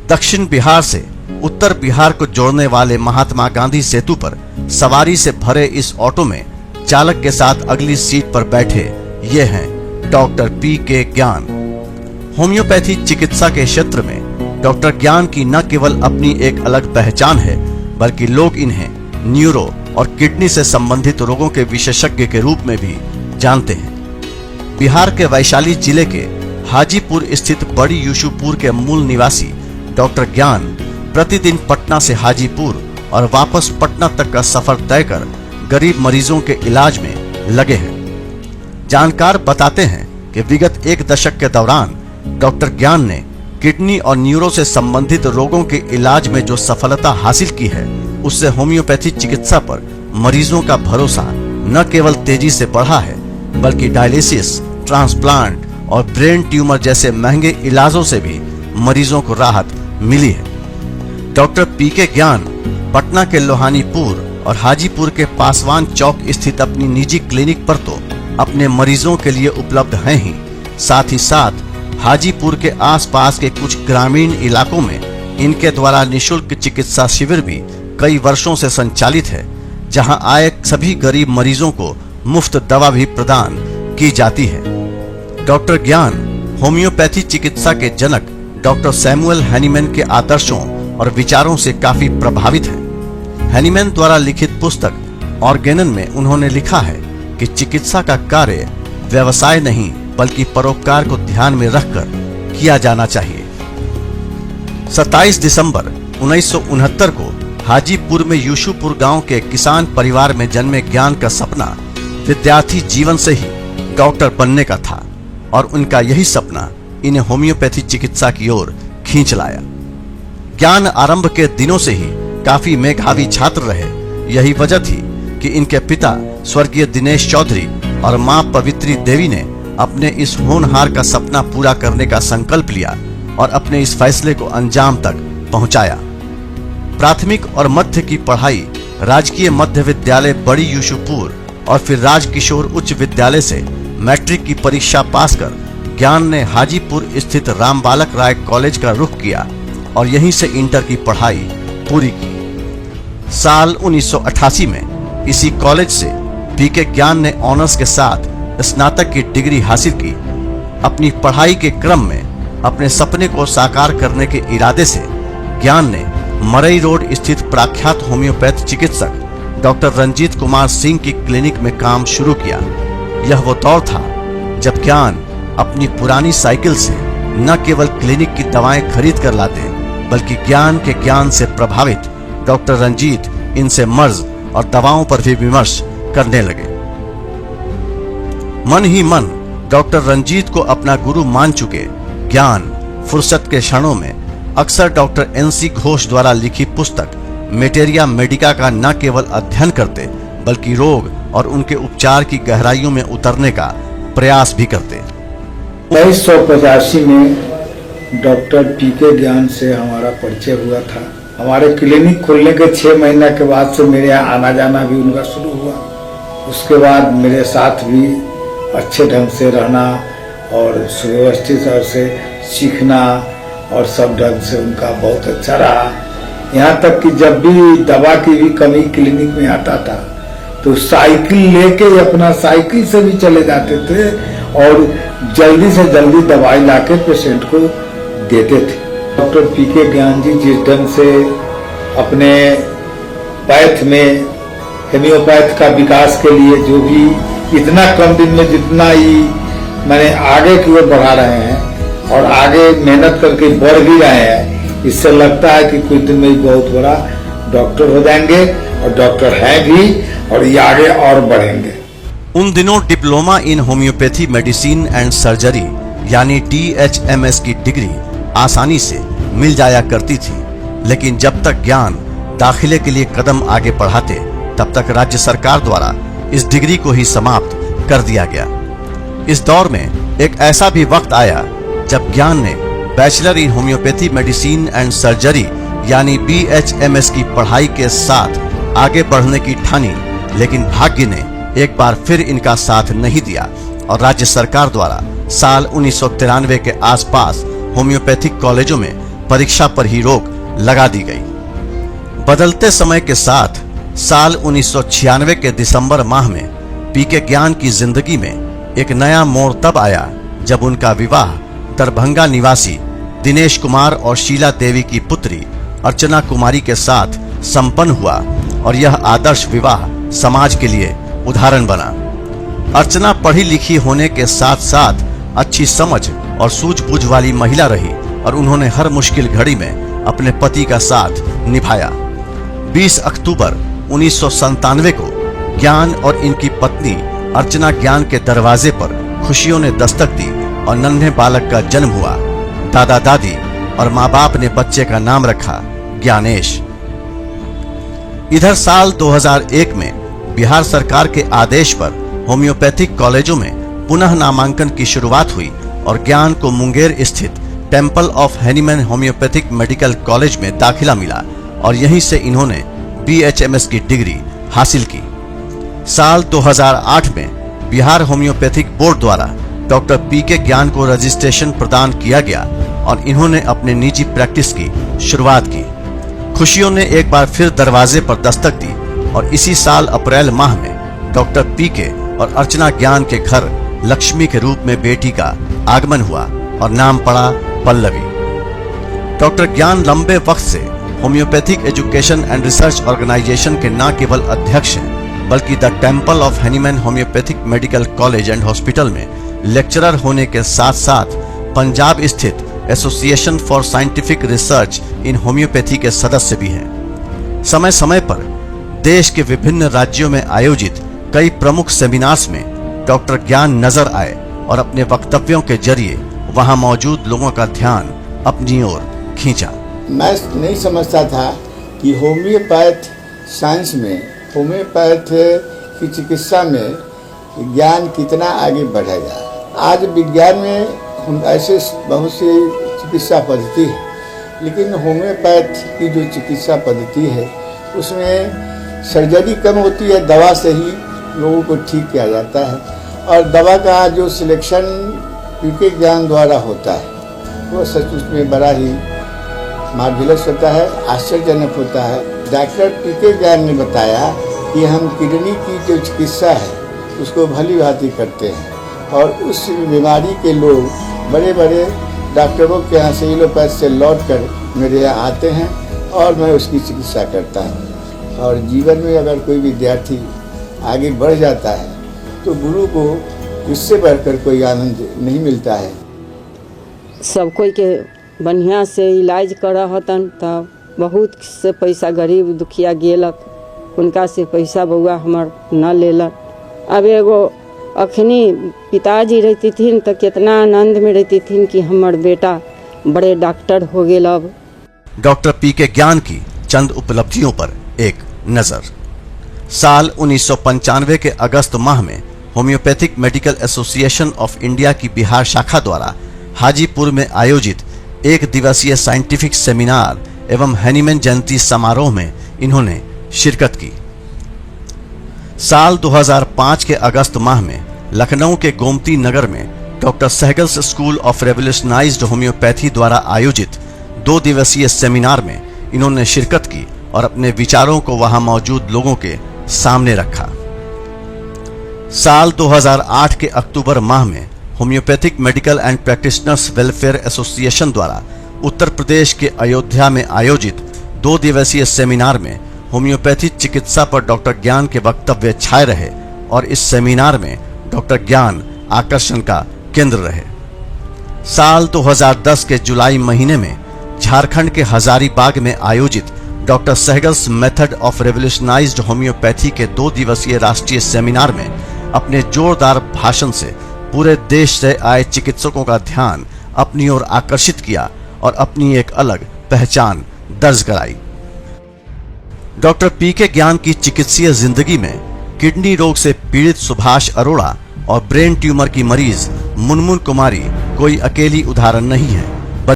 दक्षिण बिहार से उत्तर बिहार को जोड़ने वाले महात्मा गांधी सेतु पर सवारी से भरे इस ऑटो में चालक के साथ अगली सीट पर बैठे ये हैं डॉक्टर पीके ज्ञान। होम्योपैथी चिकित्सा के क्षेत्र में डॉक्टर ज्ञान की न केवल अपनी एक अलग पहचान है, बल्कि लोग इन्हें न्यूरो और किडनी से संबंधित रोगों के विशेषज्ञ के रूप में भी जानते हैं। बिहार के वैशाली जिले के हाजीपुर स्थित बड़ी यूसुफपुर के मूल निवासी डॉक्टर ज्ञान प्रतिदिन पटना से हाजीपुर और वापस पटना तक का सफर तय कर गरीब मरीजों के इलाज में लगे हैं। जानकार बताते हैं कि विगत एक दशक के दौरान डॉक्टर ज्ञान ने किडनी और न्यूरो से संबंधित रोगों के इलाज में जो सफलता हासिल की है, उससे होम्योपैथी चिकित्सा पर मरीजों का भरोसा न केवल तेजी से बढ़ा है, बल्कि डायलिसिस, ट्रांसप्लांट और ब्रेन ट्यूमर जैसे महंगे इलाजों से भी मरीजों को राहत मिली है। डॉक्टर पीके ज्ञान पटना के लोहानीपुर और हाजीपुर के पासवान चौक स्थित अपनी निजी क्लिनिक पर तो अपने मरीजों के लिए उपलब्ध हैं ही, साथ ही साथ हाजीपुर के आसपास के कुछ ग्रामीण इलाकों में इनके द्वारा निशुल्क चिकित्सा शिविर भी कई वर्षों से संचालित है, जहां आए सभी गरीब मरीजों को मुफ्त दवा भी प्रदान की जाती है। डॉक्टर ज्ञान होम्योपैथी चिकित्सा के जनक डॉक्टर सैमुअल हैनीमैन के आदर्शों और विचारों से काफी प्रभावित हैं। हैनीमैन द्वारा लिखित पुस्तक ऑर्गेनन में उन्होंने लिखा है कि चिकित्सा का कार्य व्यवसाय नहीं, बल्कि परोपकार को ध्यान में रखकर किया जाना चाहिए। 27 दिसंबर 1969 को हाजीपुर में यूसुफपुर गांव के किसान परिवार में जन्मे ज्ञान का सपना विद्यार्थी जीवन से ही डॉक्टर बनने का था और उनका यही सपना इन्हें होम्योपैथी चिकित्सा की ओर खींच लाया। ज्ञान आरंभ के दिनों से ही काफी मेधावी छात्र रहे। यही वजह थी कि इनके पिता स्वर्गीय दिनेश चौधरी और मां पवित्री देवी ने अपने इस होनहार का सपना पूरा करने का संकल्प लिया और अपने इस फैसले को अंजाम तक पहुंचाया। प्राथमिक और मध्य की पढ़ाई राजकीय मध्य विद्यालय बड़ी यूसुफपुर और फिर राजकिशोर उच्च विद्यालय से मैट्रिक की परीक्षा पास कर ज्ञान ने हाजीपुर स्थित राम बालक राय कॉलेज का रुख किया और यहीं से इंटर की पढ़ाई पूरी की। साल 1988 में इसी कॉलेज से पीके ज्ञान ने ऑनर्स के साथ स्नातक की डिग्री हासिल की। अपनी पढ़ाई के क्रम में अपने सपने को साकार करने के इरादे से ज्ञान ने मरई रोड स्थित प्रख्यात होम्योपैथ चिकित्सक डॉक्टर रंजीत कुमार सिंह की क्लिनिक में काम शुरू किया। यह वो दौर था जब ज्ञान अपनी पुरानी साइकिल से न केवल क्लिनिक की दवाएं खरीद कर लाते, बल्कि ज्ञान के ज्ञान से प्रभावित डॉक्टर रंजीत इनसे मर्ज और दवाओं पर भी विमर्श करने लगे। मन ही मन डॉक्टर रंजीत को अपना गुरु मान चुके ज्ञान फुर्सत के क्षणों में अक्सर डॉक्टर NC घोष द्वारा लिखी पुस्तक मेटेरिया मेडिका का न केवल अध्ययन करते, बल्कि रोग और उनके उपचार की गहराइयों में उतरने का प्रयास भी करते। 1985 में डॉक्टर पीके ज्ञान से हमारा परिचय हुआ था। हमारे क्लिनिक खुलने के 6 महीना के बाद से मेरे यहाँ आना जाना भी उनका शुरू हुआ। उसके बाद मेरे साथ भी अच्छे ढंग से रहना और सुव्यवस्थित से सीखना और सब ढंग से उनका बहुत अच्छा रहा। यहाँ तक कि जब भी दवा की भी कमी क्लिनिक में आता था तो साइकिल लेके अपना साइकिल से भी चले जाते थे और जल्दी से जल्दी दवाई लाके पेशेंट को देते थे। डॉक्टर पीके ज्ञान जी जिस ढंग से अपने पैथ में होम्योपैथ का विकास के लिए जो भी इतना कम दिन में जितना ही मैंने आगे की ओर बढ़ा रहे हैं और आगे मेहनत करके बढ़ भी रहे हैं, इससे लगता है कि कुछ दिन में ही बहुत बड़ा डॉक्टर हो जाएंगे और डॉक्टर हैं भी और ये आगे और बढ़ेंगे। उन दिनों diploma in homeopathy medicine and surgery यानी DHMS की डिग्री आसानी से मिल जाया करती थी, लेकिन जब तक ज्ञान दाखिले के लिए कदम आगे बढ़ाते, तब तक राज्य सरकार द्वारा इस डिग्री को ही समाप्त कर दिया गया। इस दौर में एक ऐसा भी वक्त आया जब ज्ञान ने bachelor in homeopathy medicine and surgery यानी BHMS की पढ़ाई के साथ आगे बढ़ने की ठानी, लेकिन भाग्य ने एक बार फिर इनका साथ नहीं दिया और राज्य सरकार द्वारा साल 1993 के आसपास होम्योपैथिक कॉलेजों में परीक्षा पर ही रोक लगा दी गई। बदलते समय के साथ साल 1996 के दिसंबर माह में पीके ज्ञान की जिंदगी में एक नया मोड़ तब आया जब उनका विवाह दरभंगा निवासी दिनेश कुमार और शीला देवी की पुत्री अर्चना कुमारी के साथ संपन्न हुआ और यह आदर्श विवाह समाज के लिए उदाहरण बना। अर्चना पढ़ी लिखी होने के साथ साथ अच्छी समझ और सूझबूझ वाली महिला रही और उन्होंने हर मुश्किल घड़ी में अपने पति का साथ निभाया। 20 अक्टूबर 1997 को ज्ञान और इनकी पत्नी अर्चना ज्ञान के दरवाजे पर खुशियों ने दस्तक दी और नन्हे बालक का जन्म हुआ। दादा दादी और माँ बाप ने बच्चे का नाम रखा ज्ञानेश। इधर साल 2001 में बिहार सरकार के आदेश पर होम्योपैथिक कॉलेजों में पुनः नामांकन की शुरुआत हुई और ज्ञान को मुंगेर स्थित temple of Hahnemann homeopathic medical college में दाखिला मिला और यहीं से इन्होंने BHMS की डिग्री हासिल की। साल 2008 में बिहार होम्योपैथिक बोर्ड द्वारा डॉक्टर पीके ज्ञान को रजिस्ट्रेशन प्रदान किया गया और इन्होंने अपने निजी प्रैक्टिस की शुरुआत की। खुशियों ने एक बार फिर दरवाजे पर दस्तक दी और इसी साल अप्रैल माह में डॉक्टर पीके और अर्चना ज्ञान के घर लक्ष्मी के रूप में बेटी का आगमन हुआ और नाम पड़ा पल्लवी। डॉक्टर ज्ञान लंबे वक्त से homeopathic education and research organisation के न केवल अध्यक्ष हैं बल्कि the temple of Hahnemann homeopathic medical college and hospital में लेक्चरर होने के साथ साथ पंजाब स्थित association for scientific research in homeopathy के सदस्य भी हैं। समय समय पर देश के विभिन्न राज्यों में आयोजित कई प्रमुख सेमिनार्स में डॉक्टर ज्ञान नजर आए और अपने वक्तव्यों के जरिए वहां मौजूद लोगों का ध्यान अपनी ओर खींचा। मैं नहीं समझता था कि होम्योपैथ साइंस में, होम्योपैथ की चिकित्सा में ज्ञान कितना आगे बढ़ेगा। आज विज्ञान में ऐसे बहुत सी चिकित्सा पद्धति है, लेकिन होम्योपैथ की जो चिकित्सा पद्धति है उसमें सर्जरी कम होती है, दवा से ही लोगों को ठीक किया जाता है और दवा का जो सिलेक्शन पीके ज्ञान द्वारा होता है वो सच उसमें बड़ा ही मार्जिलस होता है, आश्चर्यजनक होता है। डॉक्टर पीके ज्ञान ने बताया कि हम किडनी की जो चिकित्सा है उसको भली भांति करते हैं और उस बीमारी के लोग बड़े बड़े डॉक्टरों के यहाँ से एलोपैथ से लौट कर मेरे यहाँ आते हैं और मैं उसकी चिकित्सा करता हूँ। और जीवन में अगर कोई विद्यार्थी आगे बढ़ जाता है तो गुरु को इससे बढ़कर कोई आनंद नहीं मिलता है। सब कोई के बढ़िया से इलाज करा हतन तब बहुत से पैसा गरीब दुखिया गेलक, उनका से पैसा बउआ हमार न लेलक। अब एगो अखनी पिताजी रहती थी तो कितना आनंद में रहती थी कि हमार बेटा बड़े डॉक्टर हो गए। अब डॉक्टर पीके ज्ञान की चंद उपलब्धियों पर एक नजर। साल 1995 के अगस्त माह में homeopathic medical association of India की बिहार शाखा द्वारा हाजीपुर में आयोजित एक दिवसीय साइंटिफिक सेमिनार एवं हैनीमैन जयंती समारोह में इन्होंने शिरकत की। साल 2005 के अगस्त माह में लखनऊ के गोमती नगर में डॉक्टर सहगल्स स्कूल ऑफ रेवोल्यूशनाइज्ड होम्योपैथी द्वारा आयोजित 2 दिवसीय सेमिनार में इन्होंने शिरकत की और अपने विचारों को वहां मौजूद लोगों के सामने रखा। साल 2008 के अक्टूबर माह में homeopathic medical and practitioners welfare association द्वारा उत्तर प्रदेश के अयोध्या में आयोजित 2 दिवसीय सेमिनार में होम्योपैथी चिकित्सा पर डॉक्टर ज्ञान के वक्तव्य छाए रहे और इस सेमिनार में डॉक्टर ज्ञान आकर्षण का केंद्र रहे। साल 2010 के जुलाई महीने में झारखंड के हजारीबाग में आयोजित डॉक्टर सहगल्स मेथड ऑफ रेवोल्यूशनाइज्ड होम्योपैथी के 2 दिवसीय राष्ट्रीय सेमिनार में अपने जोरदार भाषण से पूरे देश से आए चिकित्सकों का ध्यान अपनी ओर आकर्षित किया और अपनी एक अलग पहचान दर्ज कराई। डॉक्टर पीके ज्ञान की चिकित्सीय जिंदगी में किडनी रोग से पीड़ित सुभाष अरोड़ा और ब्रेन ट्यूमर की मरीज मुनमुन कुमारी कोई अकेली उदाहरण नहीं है।